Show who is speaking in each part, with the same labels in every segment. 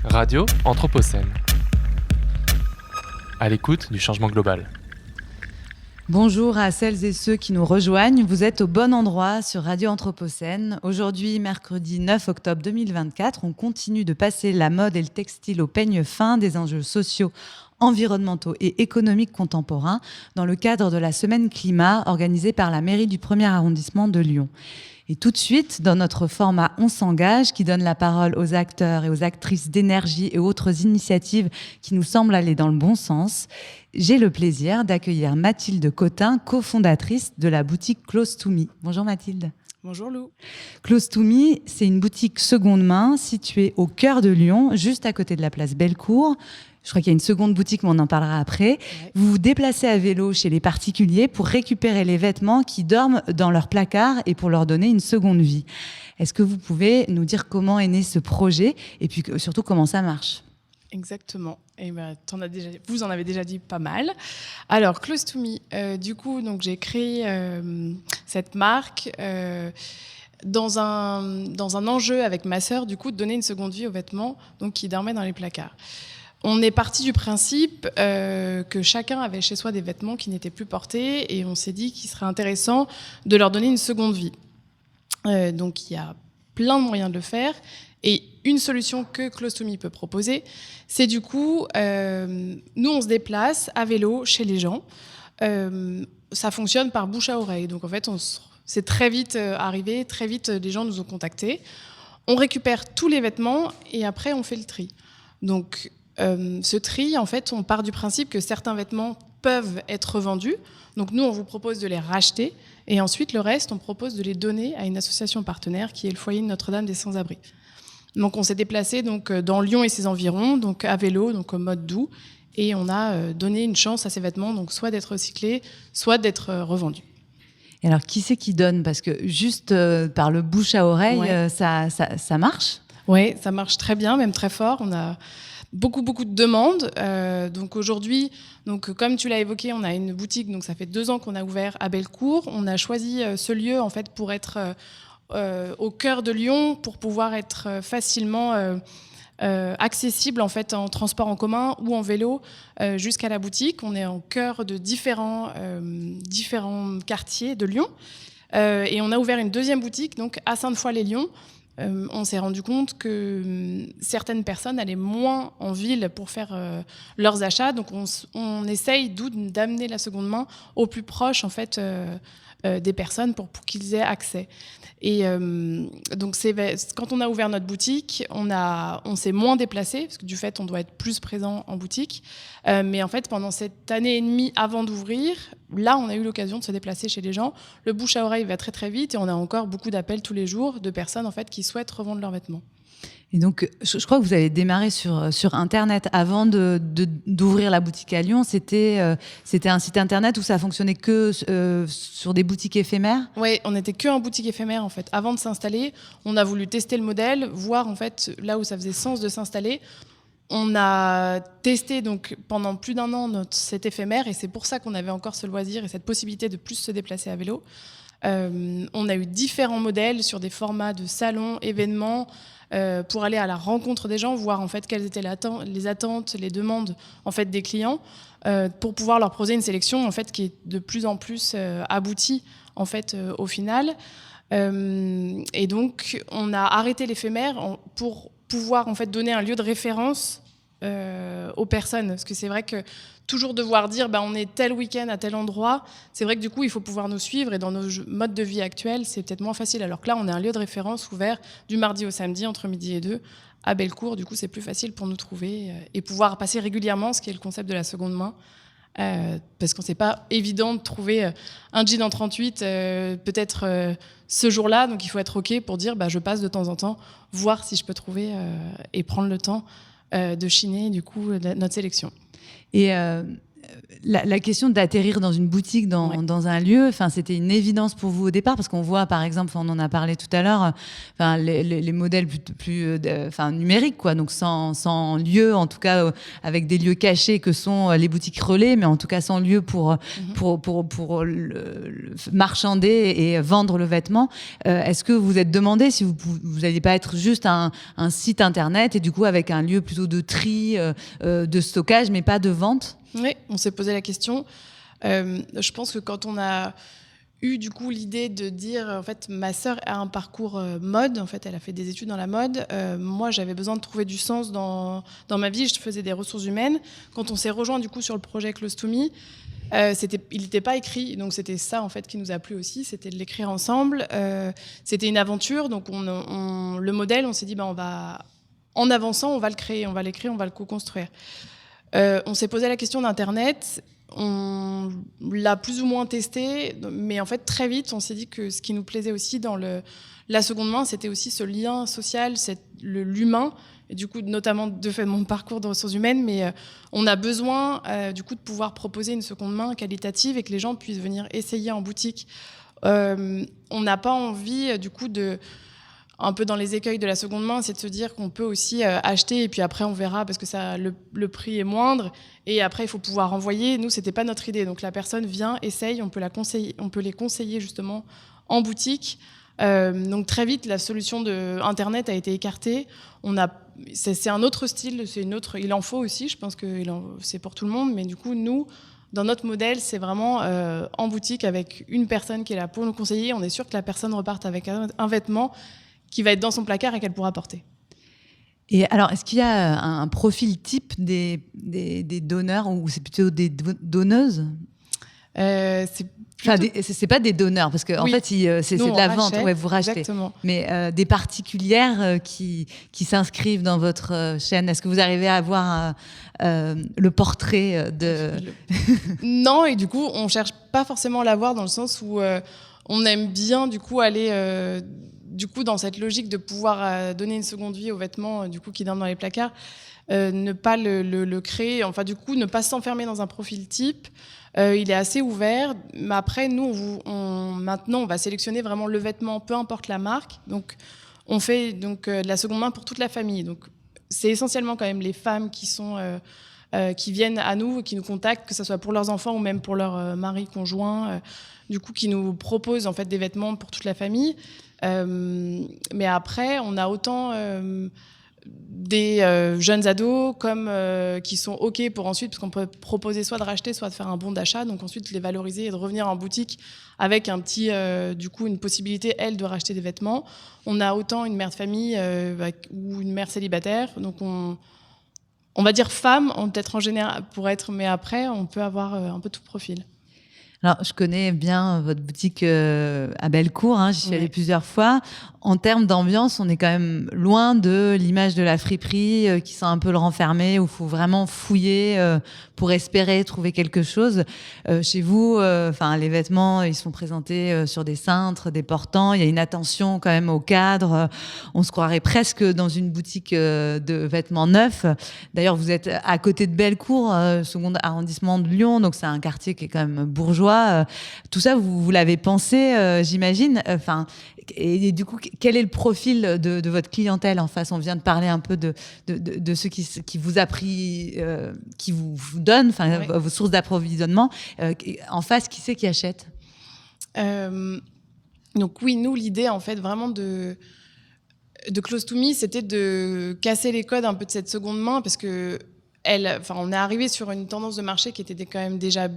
Speaker 1: Radio Anthropocène. À l'écoute du changement global.
Speaker 2: Bonjour à celles et ceux qui nous rejoignent. Vous êtes au bon endroit sur Radio Anthropocène. Aujourd'hui, mercredi 9 octobre 2024, on continue de passer la mode et le textile au peigne fin des enjeux sociaux, environnementaux et économiques contemporains dans le cadre de la Semaine Climat organisée par la mairie du 1er arrondissement de Lyon. Et tout de suite, dans notre format On s'engage, qui donne la parole aux acteurs et aux actrices d'énergie et autres initiatives qui nous semblent aller dans le bon sens, j'ai le plaisir d'accueillir Mathilde Cotin, cofondatrice de la boutique Close to Me. Bonjour Mathilde.
Speaker 3: Bonjour Lou.
Speaker 2: Close to Me, c'est une boutique seconde main située au cœur de Lyon, juste à côté de la place Bellecour. Je crois qu'il y a une seconde boutique, mais on en parlera après. Ouais. Vous vous déplacez à vélo chez les particuliers pour récupérer les vêtements qui dorment dans leur placard et pour leur donner une seconde vie. Est-ce que vous pouvez nous dire comment est né ce projet et puis surtout comment ça marche ?
Speaker 3: Exactement. Et vous en avez déjà dit pas mal. Alors, Close to Me, du coup, donc, j'ai créé cette marque dans un enjeu avec ma sœur, du coup, de donner une seconde vie aux vêtements donc, qui dormaient dans les placards. On est parti du principe que chacun avait chez soi des vêtements qui n'étaient plus portés et on s'est dit qu'il serait intéressant de leur donner une seconde vie. Donc, il y a plein de moyens de le faire. Et une solution que Close to Me peut proposer, c'est du coup, nous, on se déplace à vélo chez les gens. Ça fonctionne par bouche à oreille. Donc, en fait, c'est très vite arrivé. Très vite, les gens nous ont contactés. On récupère tous les vêtements et après, on fait le tri. Donc, ce tri, en fait, on part du principe que certains vêtements peuvent être revendus. Donc, nous, on vous propose de les racheter. Et ensuite, le reste, on propose de les donner à une association partenaire qui est le foyer de Notre-Dame des Sans-Abris. Donc, on s'est déplacé donc, dans Lyon et ses environs, donc à vélo, donc au mode doux. Et on a donné une chance à ces vêtements, donc soit d'être recyclés, soit d'être revendus.
Speaker 2: Et alors, qui c'est qui donne ? Parce que juste par le bouche à oreille, ouais. ça marche ?
Speaker 3: Oui, ça marche très bien, même très fort. On a beaucoup de demandes. Donc aujourd'hui, donc comme tu l'as évoqué, on a une boutique. Donc ça fait 2 ans qu'on a ouvert à Bellecour. On a choisi ce lieu en fait pour être au cœur de Lyon, pour pouvoir être facilement accessible en fait en transport en commun ou en vélo jusqu'à la boutique. On est au cœur de différents quartiers de Lyon. Et on a ouvert une deuxième boutique donc à Sainte-Foy-les-Lyons. On s'est rendu compte que certaines personnes allaient moins en ville pour faire leurs achats. Donc, on essaye d'amener la seconde main au plus proche en fait, des personnes pour qu'ils aient accès. Et donc, quand on a ouvert notre boutique, on s'est moins déplacé, parce que du fait, on doit être plus présent en boutique. Mais en fait, pendant cette année et demie avant d'ouvrir, là, on a eu l'occasion de se déplacer chez les gens. Le bouche à oreille va très, très vite et on a encore beaucoup d'appels tous les jours de personnes en fait, qui souhaitent revendre leurs vêtements.
Speaker 2: Et donc, je crois que vous avez démarré sur Internet. Avant d'ouvrir la boutique à Lyon, c'était un site Internet où ça fonctionnait que sur des boutiques éphémères ?
Speaker 3: Oui, on n'était qu'en boutique éphémère, en fait. Avant de s'installer, on a voulu tester le modèle, voir en fait, là où ça faisait sens de s'installer. On a testé donc, pendant plus d'1 an cet éphémère et c'est pour ça qu'on avait encore ce loisir et cette possibilité de plus se déplacer à vélo. On a eu différents modèles sur des formats de salons, événements, pour aller à la rencontre des gens, voir en fait quelles étaient les attentes, les demandes en fait des clients, pour pouvoir leur proposer une sélection en fait qui est de plus en plus aboutie en fait au final. Et donc on a arrêté l'éphémère pour pouvoir en fait donner un lieu de référence aux personnes, parce que c'est vrai que toujours devoir dire on est tel week-end à tel endroit, c'est vrai que du coup il faut pouvoir nous suivre et dans nos modes de vie actuels c'est peut-être moins facile, alors que là on est un lieu de référence ouvert du mardi au samedi entre midi et 2 à Bellecour, du coup c'est plus facile pour nous trouver et pouvoir passer régulièrement, ce qui est le concept de la seconde main, parce qu'on c'est pas évident de trouver un jean en 38 peut-être ce jour-là, donc il faut être ok pour dire je passe de temps en temps voir si je peux trouver et prendre le temps de chiner du coup notre sélection.
Speaker 2: Et la question d'atterrir dans une boutique, dans un lieu, c'était une évidence pour vous au départ, parce qu'on voit, par exemple, on en a parlé tout à l'heure, les modèles plus numériques, quoi, donc sans lieu, en tout cas avec des lieux cachés que sont les boutiques relais, mais en tout cas sans lieu pour marchander et vendre le vêtement. Est-ce que vous êtes demandé si vous n'alliez pas être juste un site internet et du coup avec un lieu plutôt de tri, de stockage, mais pas de vente?
Speaker 3: Oui, on s'est posé la question. Je pense que quand on a eu du coup l'idée de dire, en fait, ma sœur a un parcours mode, en fait, elle a fait des études dans la mode. Moi, j'avais besoin de trouver du sens dans ma vie. Je faisais des ressources humaines. Quand on s'est rejoint du coup sur le projet Close to Me, il n'était pas écrit, donc c'était ça en fait qui nous a plu aussi, c'était de l'écrire ensemble. C'était une aventure, donc le modèle, on s'est dit, en avançant, on va le créer, on va l'écrire, on va le co-construire. On s'est posé la question d'Internet, on l'a plus ou moins testé, mais en fait très vite on s'est dit que ce qui nous plaisait aussi dans la seconde main, c'était aussi ce lien social, l'humain, et du coup notamment de fait mon parcours de ressources humaines, mais on a besoin du coup de pouvoir proposer une seconde main qualitative et que les gens puissent venir essayer en boutique. On n'a pas envie du coup un peu dans les écueils de la seconde main, c'est de se dire qu'on peut aussi acheter et puis après on verra parce que le prix est moindre et après il faut pouvoir renvoyer. Nous, c'était pas notre idée. Donc la personne vient, essaye, on peut les conseiller justement en boutique. Donc très vite, la solution de Internet a été écartée. C'est un autre style, il en faut aussi. Je pense que c'est pour tout le monde, mais du coup nous, dans notre modèle, c'est vraiment en boutique avec une personne qui est là pour nous conseiller. On est sûr que la personne reparte avec un vêtement qui va être dans son placard et qu'elle pourra porter.
Speaker 2: Et alors, est-ce qu'il y a un profil type des donneurs ou c'est plutôt des donneuses? C'est pas des donneurs parce que en fait c'est de la vente, vous rachetez.
Speaker 3: Exactement.
Speaker 2: Mais des particulières qui s'inscrivent dans votre chaîne. Est-ce que vous arrivez à avoir le portrait de
Speaker 3: Non, et du coup on cherche pas forcément à l'avoir dans le sens où on aime bien du coup aller du coup dans cette logique de pouvoir donner une seconde vie aux vêtements du coup qui dorment dans les placards, ne pas le créer, enfin du coup ne pas s'enfermer dans un profil type. Il est assez ouvert, mais après nous maintenant on va sélectionner vraiment le vêtement, peu importe la marque. Donc on fait de la seconde main pour toute la famille. Donc c'est essentiellement quand même les femmes qui viennent à nous et qui nous contactent, que ce soit pour leurs enfants ou même pour leur mari conjoint, du coup qui nous proposent en fait des vêtements pour toute la famille. Mais après on a autant des jeunes ados comme qui sont OK pour ensuite, parce qu'on peut proposer soit de racheter, soit de faire un bon d'achat, donc ensuite les valoriser et de revenir en boutique avec un petit, du coup, une possibilité, elle, de racheter des vêtements. On a autant une mère de famille ou une mère célibataire, donc on va dire femme, peut-être en général, mais après, on peut avoir un peu tout profil.
Speaker 2: Alors, je connais bien votre boutique à Bellecour, j'y suis allée plusieurs fois. En termes d'ambiance, on est quand même loin de l'image de la friperie qui sent un peu le renfermé, où il faut vraiment fouiller pour espérer trouver quelque chose. Chez vous, les vêtements, ils sont présentés sur des cintres, des portants. Il y a une attention quand même au cadre. On se croirait presque dans une boutique de vêtements neufs. D'ailleurs, vous êtes à côté de Bellecour, second arrondissement de Lyon, donc c'est un quartier qui est quand même bourgeois. Tout ça, vous l'avez pensé, j'imagine. Et du coup, quel est le profil de votre clientèle en face? On vient de parler un peu de ceux qui vous a pris, qui vous donnent, vos sources d'approvisionnement. En face, qui c'est qui achète?
Speaker 3: Donc oui, nous, l'idée, en fait, vraiment de Close to Me, c'était de casser les codes un peu de cette seconde main, parce que on est arrivé sur une tendance de marché qui était quand même déjà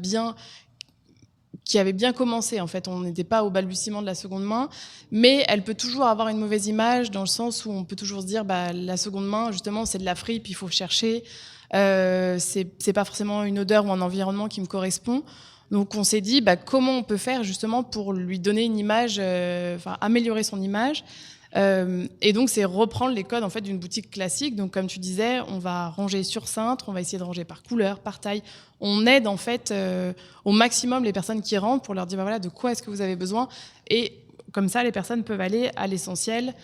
Speaker 3: qui avait bien commencé, en fait. On n'était pas au balbutiement de la seconde main, mais elle peut toujours avoir une mauvaise image, dans le sens où on peut toujours se dire, la seconde main, justement, c'est de la fripe, il faut chercher. C'est pas forcément une odeur ou un environnement qui me correspond. Donc on s'est dit, comment on peut faire justement pour lui donner une image, améliorer son image. Et donc c'est reprendre les codes en fait d'une boutique classique. Donc comme tu disais, on va ranger sur cintre, on va essayer de ranger par couleur, par taille. On aide en fait au maximum les personnes qui rentrent pour leur dire voilà, de quoi est-ce que vous avez besoin, et comme ça les personnes peuvent aller à l'essentiel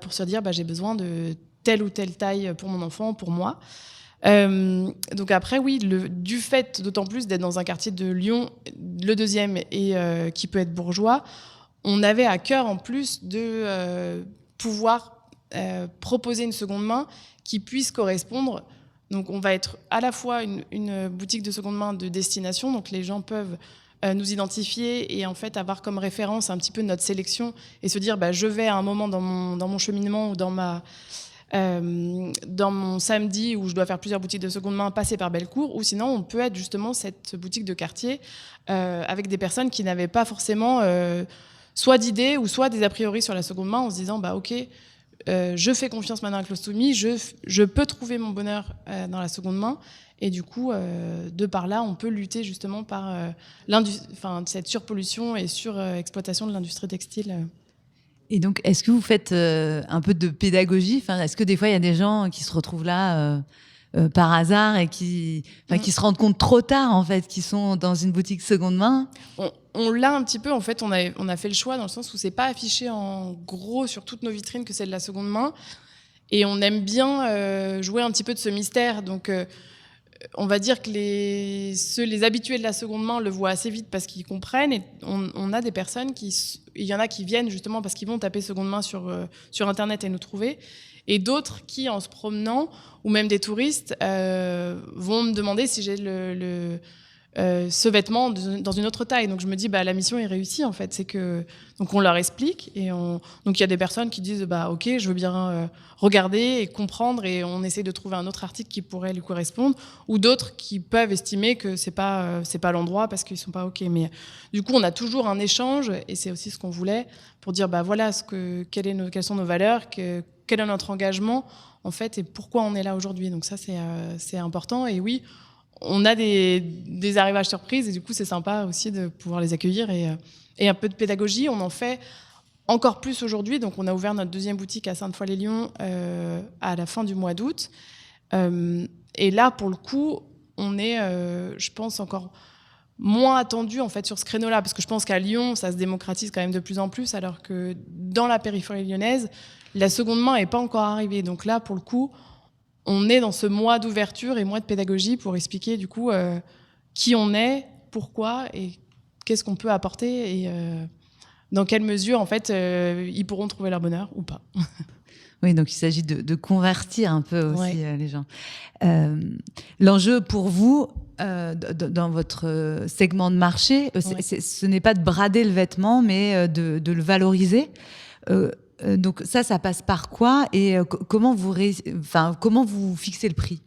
Speaker 3: pour se dire j'ai besoin de telle ou telle taille pour mon enfant, pour moi. Donc après, oui, du fait d'autant plus d'être dans un quartier de Lyon, le deuxième, et qui peut être bourgeois, on avait à cœur en plus de pouvoir proposer une seconde main qui puisse correspondre. Donc on va être à la fois une boutique de seconde main de destination, donc les gens peuvent nous identifier et en fait avoir comme référence un petit peu notre sélection et se dire je vais à un moment dans mon cheminement ou dans mon samedi où je dois faire plusieurs boutiques de seconde main, passer par Bellecour, ou sinon on peut être justement cette boutique de quartier avec des personnes qui n'avaient pas forcément soit d'idées ou soit des a priori sur la seconde main en se disant ok, je fais confiance maintenant à Clostumi, je peux trouver mon bonheur dans la seconde main, et du coup de par là on peut lutter justement par cette surpollution et surexploitation de l'industrie textile.
Speaker 2: Et donc, est-ce que vous faites un peu de pédagogie ? Est-ce que des fois, il y a des gens qui se retrouvent là par hasard et qui se rendent compte trop tard, en fait, qu'ils sont dans une boutique seconde main ?
Speaker 3: On l'a un petit peu, en fait, on a fait le choix dans le sens où c'est pas affiché en gros sur toutes nos vitrines que c'est de la seconde main. Et on aime bien jouer un petit peu de ce mystère. Donc, on va dire que les habitués de la seconde main le voient assez vite parce qu'ils comprennent. Et on a des personnes il y en a qui viennent justement parce qu'ils vont taper seconde main sur Internet et nous trouver. Et d'autres qui, en se promenant, ou même des touristes, vont me demander si j'ai ce vêtement dans une autre taille. Donc je me dis la mission est réussie en fait. C'est que donc on leur explique et donc il y a des personnes qui disent ok, je veux bien regarder et comprendre, et on essaie de trouver un autre article qui pourrait lui correspondre, ou d'autres qui peuvent estimer que c'est pas l'endroit parce qu'ils sont pas ok. Mais du coup on a toujours un échange, et c'est aussi ce qu'on voulait pour dire voilà quelles sont nos valeurs, quel est notre engagement en fait, et pourquoi on est là aujourd'hui. Donc ça c'est important. Et oui, on a des arrivages surprises, et du coup c'est sympa aussi de pouvoir les accueillir, et un peu de pédagogie on en fait encore plus aujourd'hui. Donc on a ouvert notre deuxième boutique à Sainte-Foy-les-Lyons à la fin du mois d'août, et là pour le coup on est je pense encore moins attendu en fait sur ce créneau-là, parce que je pense qu'à Lyon ça se démocratise quand même de plus en plus, alors que dans la périphérie lyonnaise la seconde main n'est pas encore arrivée. Donc là pour le coup on est dans ce mois d'ouverture et mois de pédagogie pour expliquer du coup qui on est, pourquoi et qu'est-ce qu'on peut apporter, et dans quelle mesure en fait ils pourront trouver leur bonheur ou pas.
Speaker 2: Oui, donc il s'agit de convertir un peu aussi les gens. L'enjeu pour vous, dans votre segment de marché, ce n'est pas de brader le vêtement, mais de le valoriser. Donc ça passe par quoi, et comment vous fixez le prix ?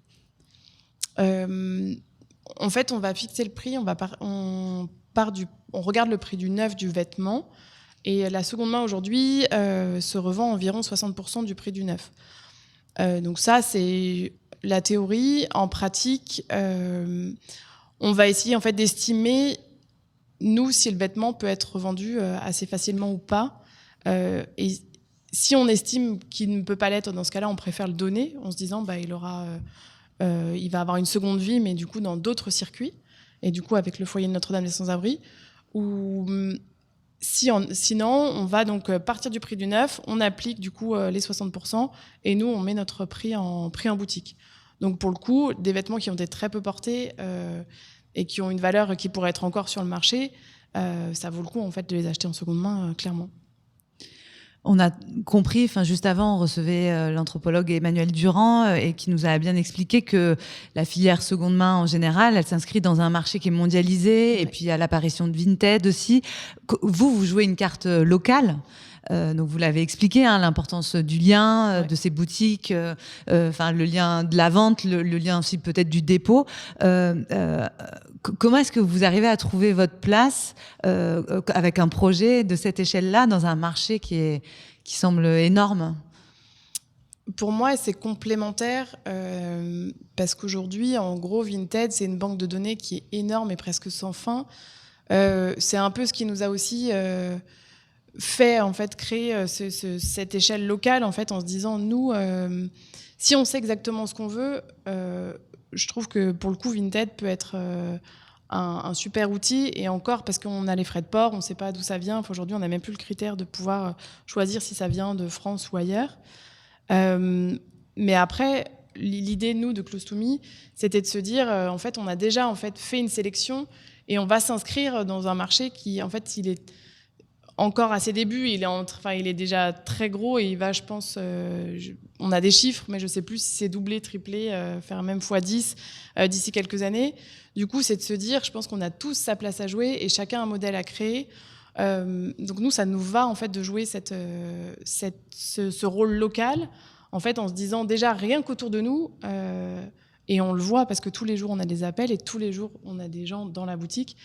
Speaker 3: En fait, on va fixer le prix, on regarde le prix du neuf du vêtement, et la seconde main aujourd'hui se revend environ 60% du prix du neuf. Donc ça, c'est la théorie. En pratique, on va essayer en fait d'estimer, nous, si le vêtement peut être revendu assez facilement ou pas. Et si on estime qu'il ne peut pas l'être, dans ce cas-là, on préfère le donner en se disant il va avoir une seconde vie, mais du coup dans d'autres circuits, et du coup avec le foyer de Notre-Dame des Sans-Abris. Ou sinon, on va donc partir du prix du neuf, on applique du coup les 60%, et nous on met notre prix en boutique. Donc pour le coup, des vêtements qui ont été très peu portés et qui ont une valeur qui pourrait être encore sur le marché, ça vaut le coup en fait de les acheter en seconde main, clairement.
Speaker 2: On a compris, juste avant, on recevait l'anthropologue Emmanuel Durand, et qui nous a bien expliqué que la filière seconde main, en général, elle s'inscrit dans un marché qui est mondialisé, et puis à l'apparition de Vinted aussi. Vous jouez une carte locale. Donc vous l'avez expliqué, l'importance du lien, de ces boutiques, le lien de la vente, le lien aussi peut-être du dépôt. Comment est-ce que vous arrivez à trouver votre place avec un projet de cette échelle-là dans un marché qui semble énorme ?
Speaker 3: Pour moi, c'est complémentaire parce qu'aujourd'hui, en gros, Vinted, c'est une banque de données qui est énorme et presque sans fin. C'est un peu ce qui nous a aussi fait en fait créer cette échelle locale, en fait, en se disant nous, si on sait exactement ce qu'on veut, je trouve que pour le coup Vinted peut être un super outil, et encore parce qu'on a les frais de port, on ne sait pas d'où ça vient. Aujourd'hui on n'a même plus le critère de pouvoir choisir si ça vient de France ou ailleurs, mais après l'idée, nous, de Close to Me, c'était de se dire, en fait, on a déjà en fait, fait une sélection et on va s'inscrire dans un marché qui, en fait, il est encore à ses débuts. Il est déjà très gros et il va, je pense, on a des chiffres, mais je ne sais plus si c'est doublé, triplé, faire même x10 d'ici quelques années. Du coup, c'est de se dire, je pense qu'on a tous sa place à jouer et chacun un modèle à créer. Donc nous, ça nous va en fait de jouer ce rôle local, en fait, en se disant déjà rien qu'autour de nous, et on le voit parce que tous les jours on a des appels et tous les jours on a des gens dans la boutique.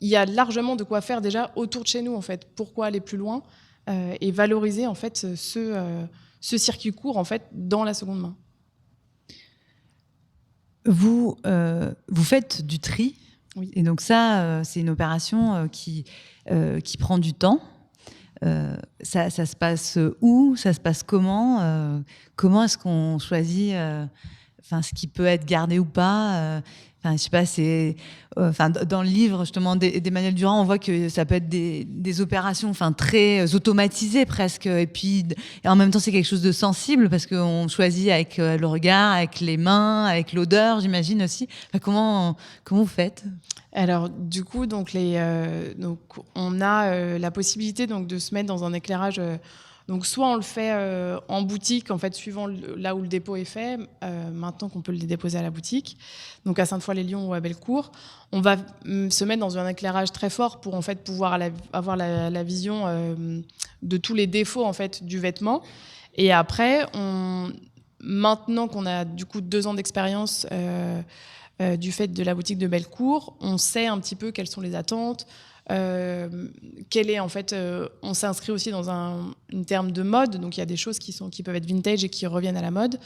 Speaker 3: Il y a largement de quoi faire déjà autour de chez nous en fait. Pourquoi aller plus loin et valoriser en fait ce circuit court en fait dans la seconde main.
Speaker 2: Vous faites du tri.
Speaker 3: Oui.
Speaker 2: Et donc ça, c'est une opération qui prend du temps. Ça se passe où? Ça se passe comment? Comment est-ce qu'on choisit ce qui peut être gardé ou pas? Je sais pas, dans le livre justement d'Emmanuel Durand, on voit que ça peut être des opérations très automatisées presque. Et en même temps, c'est quelque chose de sensible parce qu'on choisit avec le regard, avec les mains, avec l'odeur, j'imagine aussi. Comment vous faites?
Speaker 3: Alors du coup, donc on a la possibilité donc de se mettre dans un éclairage. Donc soit on le fait en boutique, en fait, suivant là où le dépôt est fait, maintenant qu'on peut le déposer à la boutique, donc à Sainte-Foy-les-Lyons ou à Bellecour. On va se mettre dans un éclairage très fort pour en fait pouvoir avoir la vision de tous les défauts en fait du vêtement. Et après, maintenant qu'on a du coup 2 ans d'expérience du fait de la boutique de Bellecour, on sait un petit peu quelles sont les attentes. On s'inscrit aussi dans une terme de mode, donc il y a des choses qui peuvent être vintage et qui reviennent à la mode.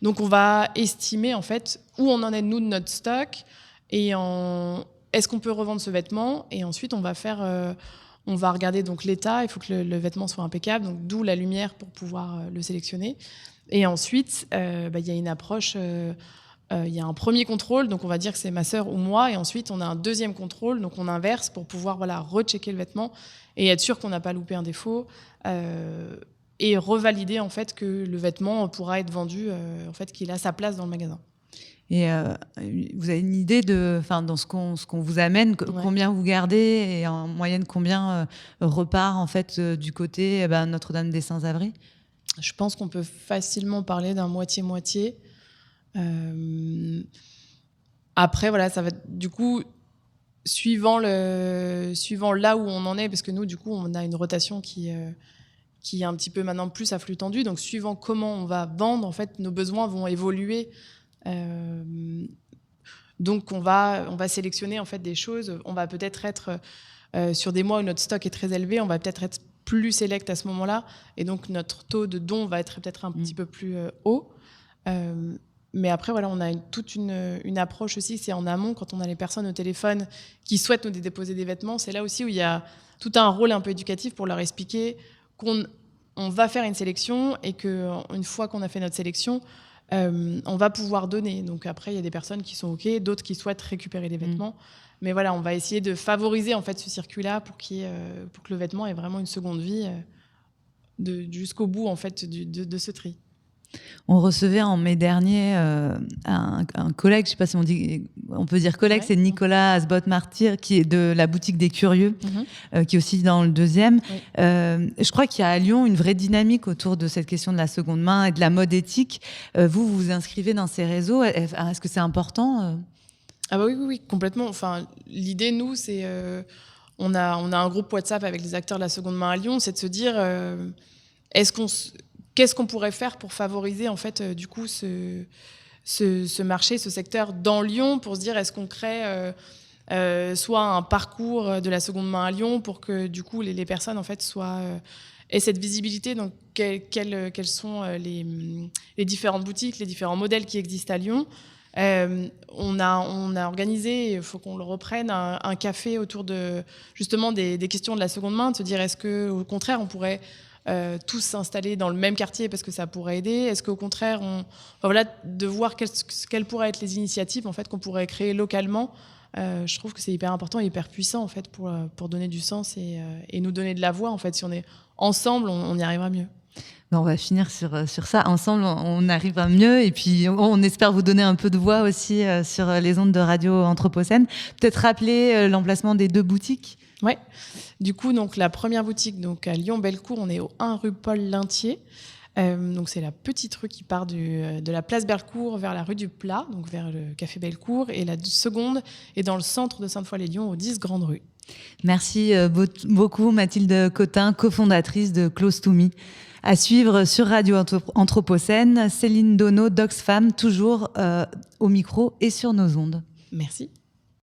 Speaker 3: Donc on va estimer en fait où on en est nous de notre stock et est-ce qu'on peut revendre ce vêtement, et ensuite on va regarder donc l'état. Il faut que le vêtement soit impeccable, donc d'où la lumière pour pouvoir le sélectionner. Et ensuite il y a une approche. Il y a un premier contrôle, donc on va dire que c'est ma sœur ou moi, et ensuite on a un deuxième contrôle, donc on inverse pour pouvoir rechecker le vêtement et être sûr qu'on n'a pas loupé un défaut, et revalider en fait que le vêtement pourra être vendu, en fait qu'il a sa place dans le magasin.
Speaker 2: Et vous avez une idée dans ce qu'on vous amène, combien vous gardez et en moyenne combien repart en fait du côté Notre-Dame des Saints-Avery?
Speaker 3: Je pense qu'on peut facilement parler d'un moitié-moitié. Après, voilà, ça va du coup suivant là où on en est, parce que nous, du coup, on a une rotation qui est un petit peu maintenant plus à flux tendu. Donc, suivant comment on va vendre, en fait, nos besoins vont évoluer. Donc, on va sélectionner en fait des choses. On va peut-être être sur des mois où notre stock est très élevé, on va peut-être être plus select à ce moment-là, et donc notre taux de don va être peut-être un petit peu plus haut. Mais après, voilà, on a toute une approche aussi, c'est en amont, quand on a les personnes au téléphone qui souhaitent nous déposer des vêtements, c'est là aussi où il y a tout un rôle un peu éducatif pour leur expliquer qu'on va faire une sélection et qu'une fois qu'on a fait notre sélection, on va pouvoir donner. Donc après, il y a des personnes qui sont OK, d'autres qui souhaitent récupérer des vêtements. Mais voilà, on va essayer de favoriser en fait ce circuit-là pour que le vêtement ait vraiment une seconde vie jusqu'au bout en fait de ce tri.
Speaker 2: On recevait en mai dernier un collègue, je ne sais pas si on peut dire collègue, ouais. C'est Nicolas Asbot-Martyr, qui est de la boutique des Curieux, qui est aussi dans le 2e. Oui. Je crois qu'il y a à Lyon une vraie dynamique autour de cette question de la seconde main et de la mode éthique. Vous vous inscrivez dans ces réseaux. Est-ce que c'est important
Speaker 3: Ah bah oui, complètement. Enfin, l'idée, nous, c'est... on a un groupe WhatsApp avec les acteurs de la seconde main à Lyon, c'est de se dire... Qu'est-ce qu'on pourrait faire pour favoriser en fait du coup ce marché, ce secteur dans Lyon, pour se dire est-ce qu'on crée soit un parcours de la seconde main à Lyon pour que du coup les personnes en fait aient cette visibilité, donc quelles sont les différentes boutiques, les différents modèles qui existent à Lyon. On a organisé, il faut qu'on le reprenne, un café autour de justement des questions de la seconde main, de se dire est-ce que au contraire on pourrait tous s'installer dans le même quartier parce que ça pourrait aider. Est-ce qu'au contraire, de voir quelles pourraient être les initiatives en fait, qu'on pourrait créer localement. Je trouve que c'est hyper important et hyper puissant en fait, pour donner du sens et nous donner de la voix. En fait. Si on est ensemble, on y arrivera mieux.
Speaker 2: On va finir sur ça. Ensemble, on arrive à mieux. Et puis, on espère vous donner un peu de voix aussi sur les ondes de Radio Anthropocène. Peut-être rappeler l'emplacement des 2 boutiques.
Speaker 3: Oui. Du coup, donc, la première boutique donc, à Lyon-Bellecour, on est au 1 rue Paul Lintier. Donc, c'est la petite rue qui part de la place Bellecour vers la rue du Plat, donc vers le café Bellecour. Et la seconde est dans le centre de Sainte-Foy-les-Lyons, au 10 Grande Rue.
Speaker 2: Merci beaucoup, Mathilde Cotin, cofondatrice de Close to Me. À suivre sur Radio Anthropocène, Céline Donneau d'Oxfam, toujours au micro et sur nos ondes.
Speaker 3: Merci.